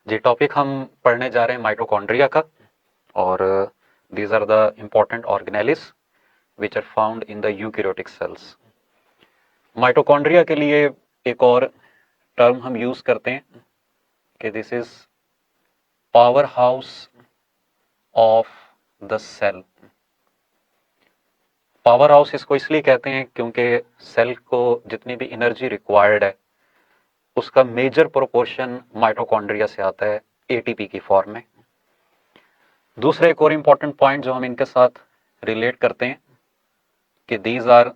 जी topic हम पढ़ने जा रहे हैं माइटोकॉन्ड्रिया का, और these are the important organelles which are found in the eukaryotic cells. Mitochondria के लिए एक और टर्म हम यूज करते हैं कि this is power house of the cell. Power house इसको इसलिए कहते हैं क्योंकि सेल को जितनी भी एनर्जी रिक्वायर्ड है उसका मेजर प्रोपोर्शन माइटोकॉन्ड्रिया से आता है एटीपी की फॉर्म में। दूसरा एक और इम्पॉर्टेंट पॉइंट जो हम इनके साथ रिलेट करते हैं कि these are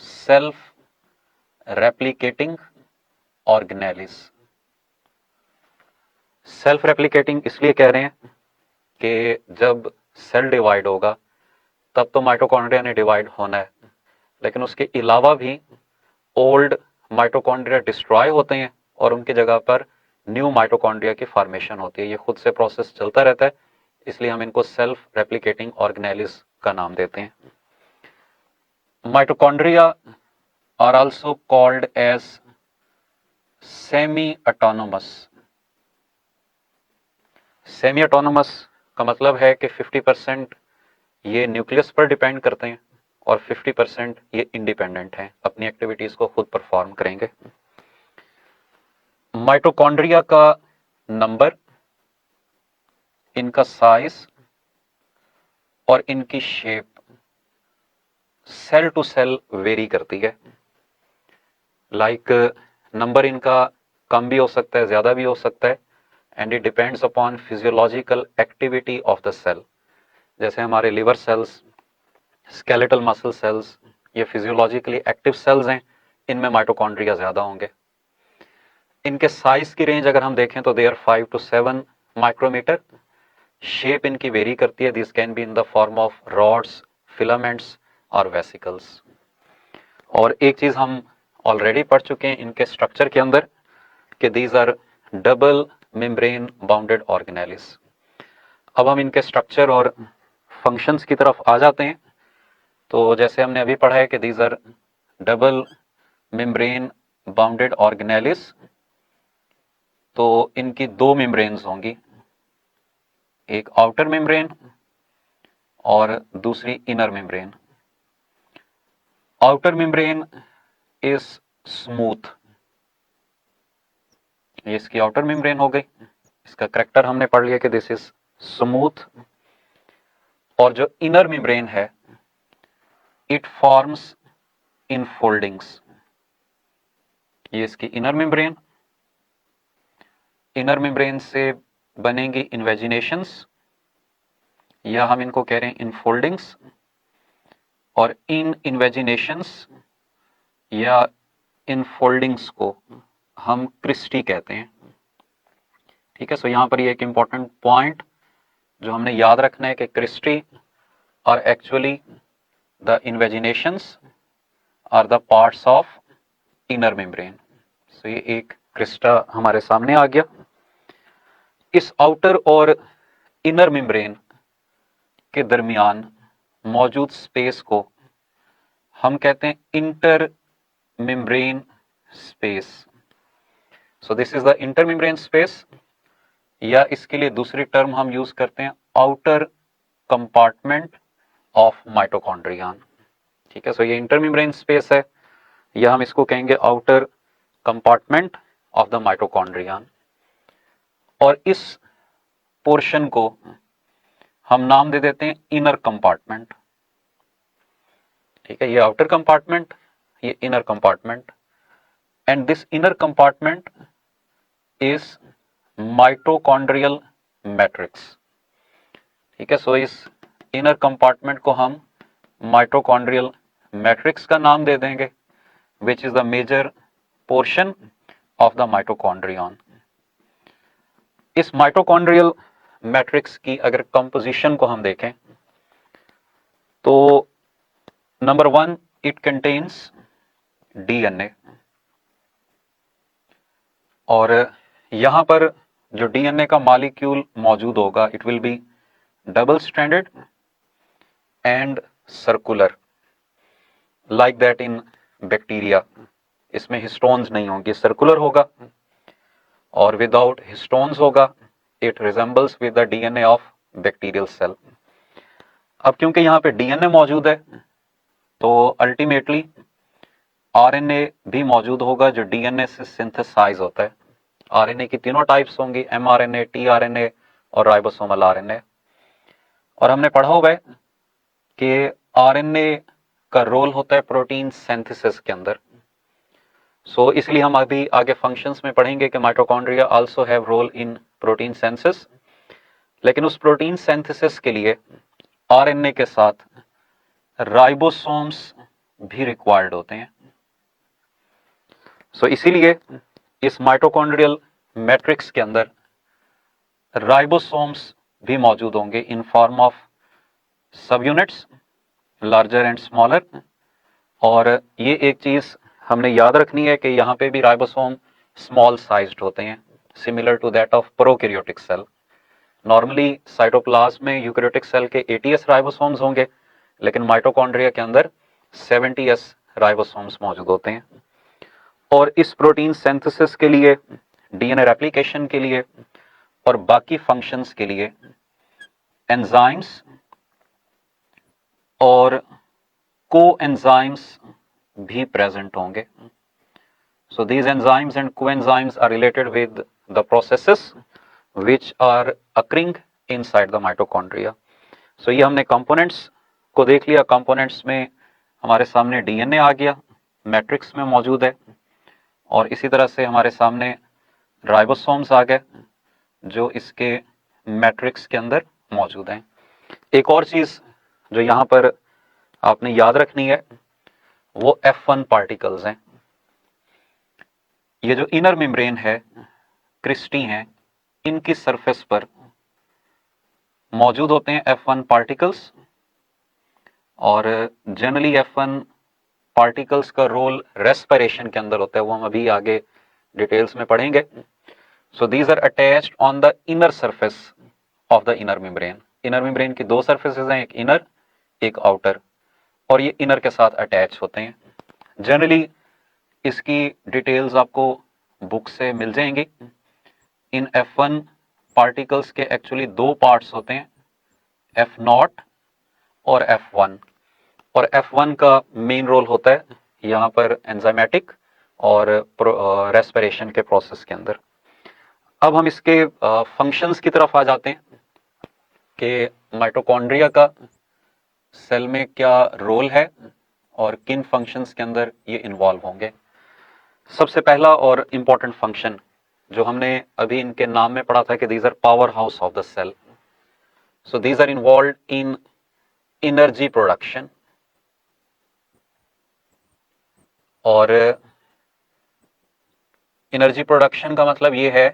self replicating organelles. Self replicating इसलिए कह रहे हैं कि जब सेल डिवाइड होगा तब तो माइटोकॉन्ड्रिया ने डिवाइड होना है, लेकिन उसके अलावा भी ओल्ड माइटोकॉन्ड्रिया डिस्ट्रॉय होते हैं और उनकी जगह पर न्यू माइटोकॉन्ड्रिया की फॉर्मेशन होती है। ये खुद से प्रोसेस चलता रहता है, इसलिए हम इनको सेल्फ रेप्लिकेटिंग ऑर्गेनेलिस का नाम देते हैं। Mitochondria are also called as semi autonomous. Semi autonomous का मतलब है कि 50% ये न्यूक्लियस पर डिपेंड करते हैं और 50% ये इंडिपेंडेंट हैं, अपनी एक्टिविटीज को खुद परफॉर्म करेंगे। माइटोकॉन्ड्रिया का नंबर, इनका साइज और इनकी shape cell to cell vary करती है। लाइक नंबर इनका कम भी हो सकता है, ज्यादा भी हो सकता है, and it depends upon physiological activity of the cell. जैसे हमारे liver cells, skeletal muscle cells, ये फिजियोलॉजिकली एक्टिव सेल्स हैं, इनमें माइटोकॉन्ड्रिया ज्यादा होंगे। इनके साइज की रेंज अगर हम देखें तो they are 5 to 7 micrometer. Shape इनकी वेरी करती है, this can be in the form of rods, filaments और वेसिकल्स। और एक चीज हम ऑलरेडी पढ़ चुके हैं इनके स्ट्रक्चर के अंदर कि these are double membrane bounded organelles. अब हम इनके स्ट्रक्चर और फंक्शंस की तरफ आ जाते हैं। तो जैसे हमने अभी पढ़ा है कि these are double membrane bounded organelles, तो इनकी दो मेम्ब्रेन्स होंगी, एक आउटर मेम्ब्रेन और दूसरी inner membrane. Outer membrane is smooth, ये इसकी आउटर मेम्ब्रेन हो गई। इसका करैक्टर हमने पढ़ लिया कि दिस इज स्मूथ। और जो इनर मेम्ब्रेन है इट फॉर्म्स इन फोल्डिंग्स, ये इसकी इनर मेम्ब्रेन। इनर मेम्ब्रेन से बनेंगी इन्वेजिनेशंस, या हम इनको कह रहे हैं इनफोल्डिंग्स। और इन इन्वेजिनेशंस या इनफोल्डिंग्स को हम क्रिस्टी कहते हैं। ठीक है, सो यहां पर ये एक इंपॉर्टेंट पॉइंट जो हमने याद रखना है कि cristae are actually the invaginations are the parts of inner membrane. So ये एक क्रिस्टा हमारे सामने आ गया। इस आउटर और इनर मेम्ब्रेन के दरमियान मौजूद स्पेस को हम कहते हैं inter membrane space. So this is the inter membrane space, या इसके लिए दूसरी टर्म हम यूज करते हैं आउटर कंपार्टमेंट ऑफ माइटोकॉन्ड्रियन। ठीक है, सो ये इंटर मेम्ब्रेन स्पेस है, या हम इसको कहेंगे outer compartment of the mitochondrion. और इस पोर्शन को हम नाम दे देते हैं इनर कंपार्टमेंट। ठीक है, ये आउटर कंपार्टमेंट, ये inner compartment, and this inner compartment is mitochondrial matrix. ठीक है, सो इस इनर कंपार्टमेंट को हम माइटोकॉन्ड्रियल मैट्रिक्स का नाम दे देंगे, which is the major portion of the mitochondrion. इस माइटोकॉन्ड्रियल मैट्रिक्स की अगर कंपोजिशन को हम देखें तो नंबर 1 इट कंटेन्स डीएनए। और यहां पर जो डीएनए का मॉलिक्यूल मौजूद होगा it will be double stranded and circular, like that in bacteria. इसमें हिस्टोन्स नहीं होंगे, सर्कुलर होगा और विदाउट हिस्टोन्स होगा, it resembles with the DNA of bacterial cell. अब क्योंकि यहाँ पे डीएनए मौजूद है तो अल्टीमेटली आरएनए भी मौजूद होगा जो डीएनए से सिंथेसाइज होता है। आरएनए की तीनों टाइप्स होंगी, एमआरएनए, टीआरएनए और राइबोसोमल आरएनए। और हमने पढ़ा हुआ है कि आरएनए का रोल होता है प्रोटीन सिंथेसिस के अंदर। सो इसलिए हम अभी आगे फंक्शंस में पढ़ेंगे कि mitochondria also have role in protein synthesis. लेकिन उस प्रोटीन सिंथेसिस के लिए आरएनए के साथ राइबोसोम्स भी रिक्वायर्ड होते हैं। सो इसीलिए इस माइटोकॉन्ड्रियल मैट्रिक्स के अंदर राइबोसोम्स भी मौजूद होंगे इन फॉर्म ऑफ सब यूनिट्स, लार्जर एंड स्मॉलर। और ये एक चीज हमने याद रखनी है कि यहाँ पे भी राइबोसोम स्मॉल साइज्ड होते हैं, similar to that of prokaryotic cell. Normally cytoplasm में यूकैरियोटिक सेल के 80s राइबोसोम्स होंगे, लेकिन माइटोकॉन्ड्रिया के अंदर 70s राइबोसोम्स मौजूद होते हैं। और इस प्रोटीन सिंथेसिस के लिए, डीएनए रेप्लिकेशन के लिए और बाकी फंक्शंस के लिए एंजाइम्स और कोएंजाइम्स भी प्रेजेंट होंगे। So these enzymes and coenzymes are related with the processes which are occurring inside the mitochondria. So ये हमने कंपोनेंट्स को देख लिया। कंपोनेंट्स में हमारे सामने डीएनए आ गया, मैट्रिक्स में मौजूद है, और इसी तरह से हमारे सामने राइबोसोम्स आ गए जो इसके मैट्रिक्स के अंदर मौजूद हैं। एक और चीज जो यहाँ पर आपने याद रखनी है वो F1 पार्टिकल्स हैं। ये जो इनर मेम्ब्रेन है, क्रिस्टी हैं, इनकी सरफेस पर मौजूद होते हैं F1 पार्टिकल्स। और जनरली F1 पार्टिकल्स का रोल रेस्पिरेशन के अंदर होता है, वो हम अभी आगे डिटेल्स में पढ़ेंगे। So these are attached on the inner surface of the inner membrane. Inner membrane की दो सरफेसेस हैं, एक इनर एक आउटर, और ये इनर के साथ अटैच होते हैं। जनरली इसकी डिटेल्स आपको बुक से मिल जाएंगी। इन F1 पार्टिकल्स के एक्चुअली दो पार्ट्स होते हैं, F0 और F1। और F1 का मेन रोल होता है यहाँ पर एंजाइमेटिक और रेस्पिरेशन के प्रोसेस के अंदर। अब हम इसके फंक्शंस की तरफ आ जाते हैं कि माइटोकॉन्ड्रिया का सेल में क्या रोल है और किन फंक्शंस के अंदर ये इन्वॉल्व होंगे। सबसे पहला और इंपॉर्टेंट फंक्शन जो हमने अभी इनके नाम में पढ़ा था कि these are power house of the cell. So these are involve in energy production. और एनर्जी प्रोडक्शन का मतलब ये है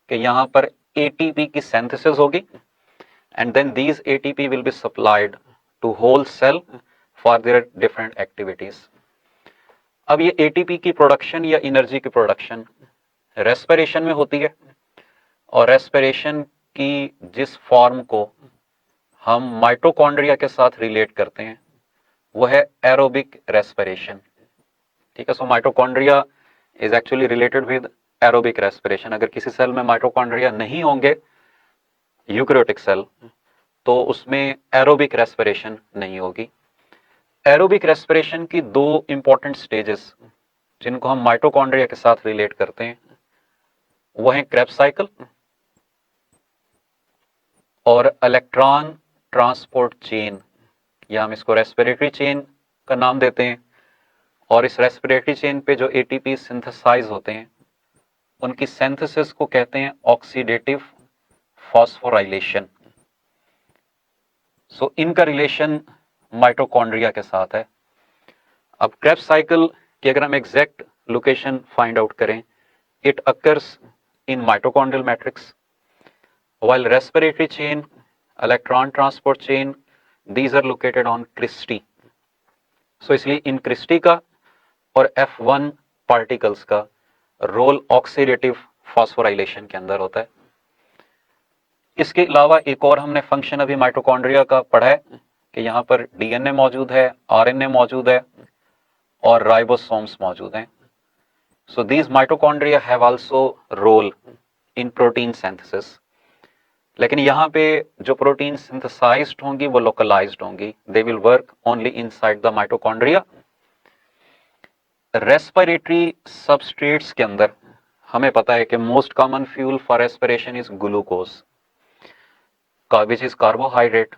कि यहां पर एटीपी की सिंथेसिस होगी and then these ATP will be supplied to whole cell for their different activities. अब ये एटीपी की प्रोडक्शन या एनर्जी की प्रोडक्शन रेस्पिरेशन में होती है, और रेस्पिरेशन की जिस फॉर्म को हम माइटोकॉन्ड्रिया के साथ रिलेट करते हैं वो है एरोबिक रेस्पिरेशन। ठीक है, so mitochondria is actually related with aerobic respiration. अगर किसी सेल में माइटोकॉन्ड्रिया नहीं होंगे, यूकैरियोटिक सेल, तो उसमें एरोबिक रेस्पिरेशन नहीं होगी। एरोबिक रेस्पिरेशन की दो इंपॉर्टेंट स्टेजेस जिनको हम माइटोकॉन्ड्रिया के साथ रिलेट करते हैं वो है क्रेब्स साइकिल और इलेक्ट्रॉन ट्रांसपोर्ट चेन, या हम इसको रेस्पिरेटरी चेन का नाम देते हैं। और इस रेस्पिरेटरी चेन पे जो एटीपी सिंथेसाइज होते हैं उनकी सिंथेसिस को कहते हैं ऑक्सीडेटिव फॉस्फोराइलेशन। सो इनका रिलेशन माइटोकॉन्ड्रिया के साथ है। अब क्रेब्स साइकिल की अगर हम एग्जैक्ट लोकेशन फाइंड आउट करें, it occurs in mitochondrial matrix, while respiratory chain, electron transport chain, these are located on cristae. So इसलिए इन क्रिस्टी का और F1 पार्टिकल्स का रोल ऑक्सीडेटिव फॉस्फोराइलेशन के अंदर होता है। इसके अलावा एक और हमने फंक्शन अभी माइटोकॉन्ड्रिया का पढ़ा है कि यहाँ पर डीएनए मौजूद है, आरएनए मौजूद है और राइबोसोम्स मौजूद हैं। So these mitochondria have also role in protein synthesis. लेकिन यहाँ पे जो प्रोटीन सिंथेसाइज्ड होंगी वो लोकलाइज्ड होंगी, they will work only inside the mitochondria. Respiratory substrates के अंदर हमें पता है कि most common fuel for respiration is glucose, which is carbohydrate.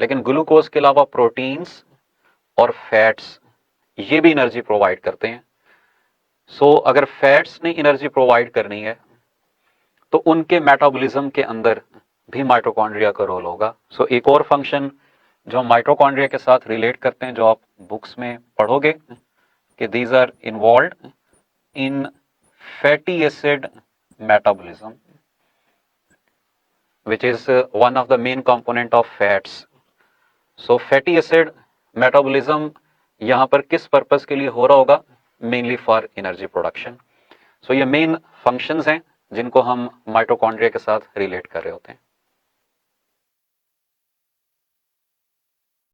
लेकिन ग्लूकोज के अलावा प्रोटीन्स और फैट्स ये भी एनर्जी प्रोवाइड करते हैं। सो अगर फैट्स ने एनर्जी प्रोवाइड करनी है तो उनके मेटाबॉलिज्म के अंदर भी माइटोकॉन्ड्रिया का रोल होगा। सो एक और फंक्शन जो हम माइटोकॉन्ड्रिया के साथ रिलेट करते हैं, जो आप बुक्स में पढ़ोगे कि these are involved in fatty acid metabolism which is one of the main component of fats. So fatty acid metabolism यहाँ पर किस पर्पस के लिए हो रहा होगा? Mainly for energy production. So ये मेन फंक्शंस हैं जिनको हम माइटोकॉन्ड्रिया के साथ रिलेट कर रहे होते हैं।